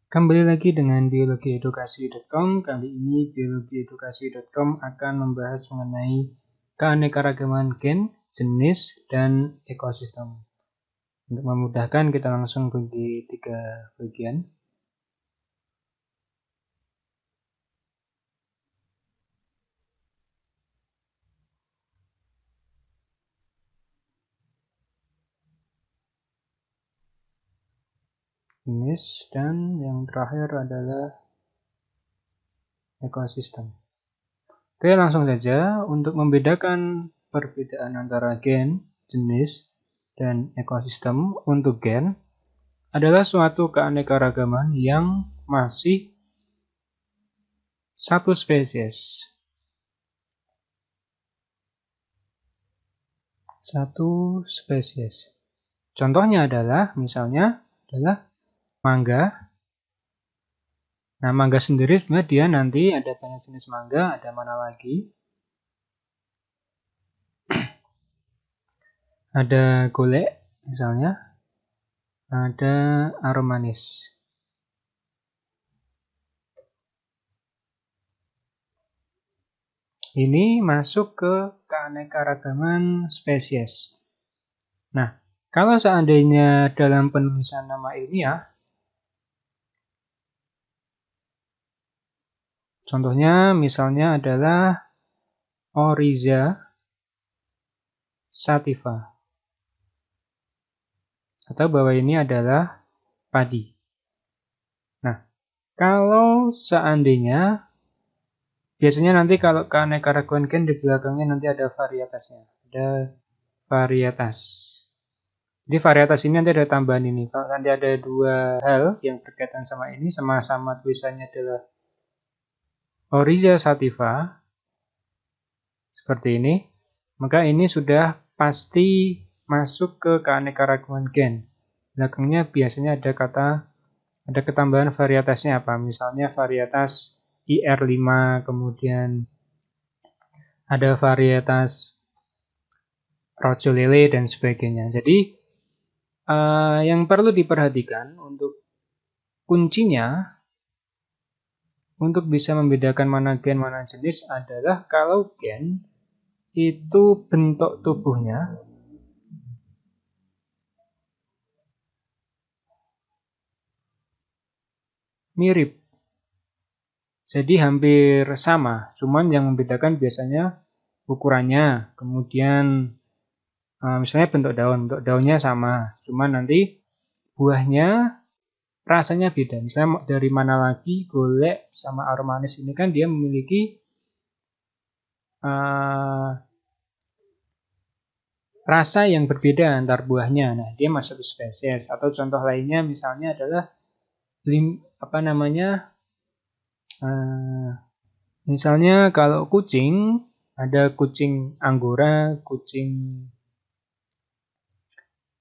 Kembali lagi dengan biologiedukasi.com. Kali ini biologiedukasi.com akan membahas mengenai keanekaragaman gen, jenis, dan ekosistem. Untuk memudahkan kita langsung bagi 3 bagian. Jenis dan yang terakhir adalah ekosistem. Oke, langsung saja. Untuk membedakan perbedaan antara gen, jenis, dan ekosistem untuk gen adalah suatu keanekaragaman yang masih satu spesies. Satu spesies. Contohnya adalah, misalnya adalah mangga. Nah, mangga sendiri sebenarnya dia nanti ada banyak jenis mangga, ada mana lagi? Ada golek misalnya, ada aromanis. Ini masuk ke keanekaragaman spesies. Nah, kalau seandainya dalam penulisan nama ilmiah, contohnya misalnya adalah Oryza sativa. Atau bahwa ini adalah padi. Nah, kalau seandainya, biasanya nanti kalau keanekaragaman gen di belakangnya nanti ada varietasnya. Ada varietas. Jadi varietas ini nanti ada tambahan ini. Kalau nanti ada 2 hal yang berkaitan sama ini, sama-sama tulisannya adalah Oryza sativa, seperti ini, maka ini sudah pasti masuk ke keanekaragaman gen. Belakangnya biasanya ada ketambahan varietasnya apa? Misalnya varietas IR5, kemudian ada varietas rojo lele dan sebagainya. Jadi yang perlu diperhatikan untuk kuncinya untuk bisa membedakan mana gen mana jenis adalah kalau gen itu bentuk tubuhnya mirip. Jadi hampir sama, cuman yang membedakan biasanya ukurannya, kemudian misalnya bentuk daunnya sama, cuman nanti buahnya rasanya beda. Misalnya dari mana lagi, golek sama aromanis ini kan dia memiliki rasa yang berbeda antar buahnya. Nah, dia masuk spesies. Atau contoh lainnya misalnya adalah misalnya kalau kucing, ada kucing Angora, kucing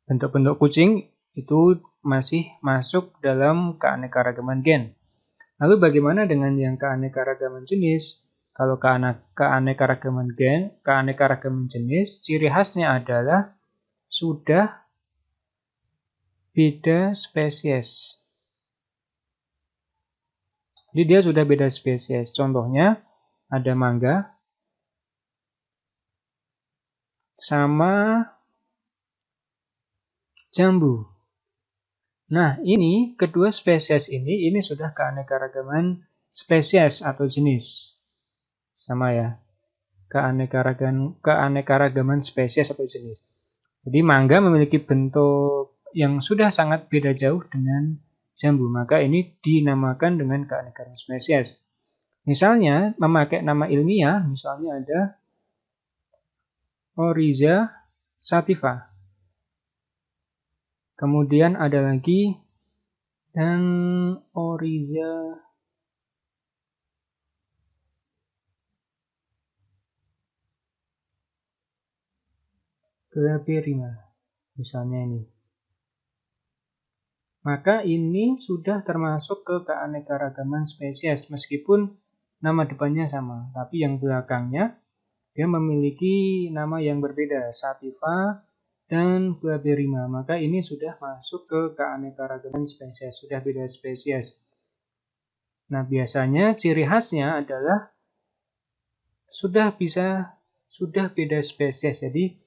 bentuk-bentuk kucing itu masih masuk dalam keanekaragaman gen. Lalu bagaimana dengan yang keanekaragaman jenis? Kalau keanekaragaman gen, keanekaragaman jenis, ciri khasnya adalah sudah beda spesies. Jadi dia sudah beda spesies. Contohnya ada mangga sama jambu. Nah, ini kedua spesies ini sudah keanekaragaman spesies atau jenis. Sama ya. Keanekaragaman spesies atau jenis. Jadi mangga memiliki bentuk yang sudah sangat beda jauh dengan jambu, maka ini dinamakan dengan keanekaragaman spesies. Misalnya memakai nama ilmiah, misalnya ada Oryza sativa. Kemudian ada lagi dan Oryza glaberrima, misalnya ini. Maka ini sudah termasuk ke keanekaragaman spesies, meskipun nama depannya sama, tapi yang belakangnya dia memiliki nama yang berbeda, sativa dan glaberrima. Maka ini sudah masuk ke keanekaragaman spesies, sudah beda spesies. Nah, biasanya ciri khasnya adalah sudah beda spesies. Jadi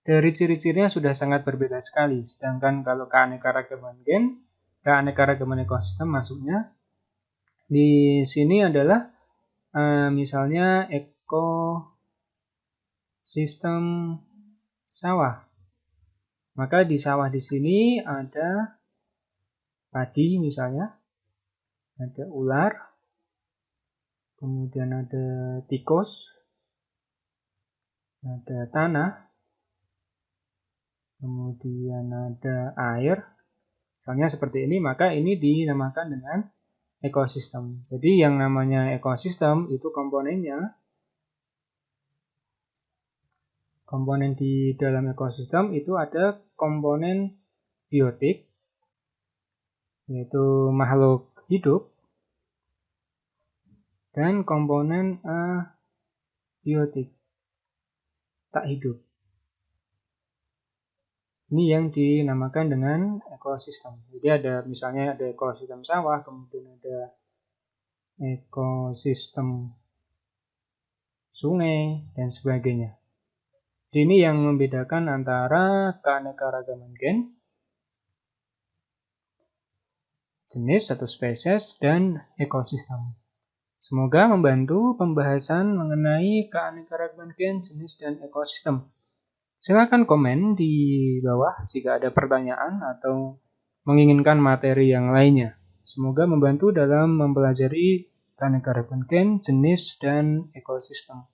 dari ciri-cirinya sudah sangat berbeda sekali. Sedangkan kalau keanekaragaman gen, keanekaragaman ekosistem masuknya di sini adalah misalnya ekosistem sawah. Maka di sawah di sini ada padi misalnya, ada ular, kemudian ada tikus, ada tanah, kemudian ada air. Misalnya seperti ini, maka ini dinamakan dengan ekosistem. Jadi yang namanya ekosistem itu komponen di dalam ekosistem itu ada komponen biotik, yaitu makhluk hidup, dan komponen abiotik, tak hidup. Ini yang dinamakan dengan ekosistem. Jadi misalnya ada ekosistem sawah, kemudian ada ekosistem sungai, dan sebagainya. Jadi ini yang membedakan antara keanekaragaman gen, jenis atau spesies, dan ekosistem. Semoga membantu pembahasan mengenai keanekaragaman gen, jenis, dan ekosistem. Silakan komen di bawah jika ada pertanyaan atau menginginkan materi yang lainnya. Semoga membantu dalam mempelajari keanekaragaman gen, jenis, dan ekosistem.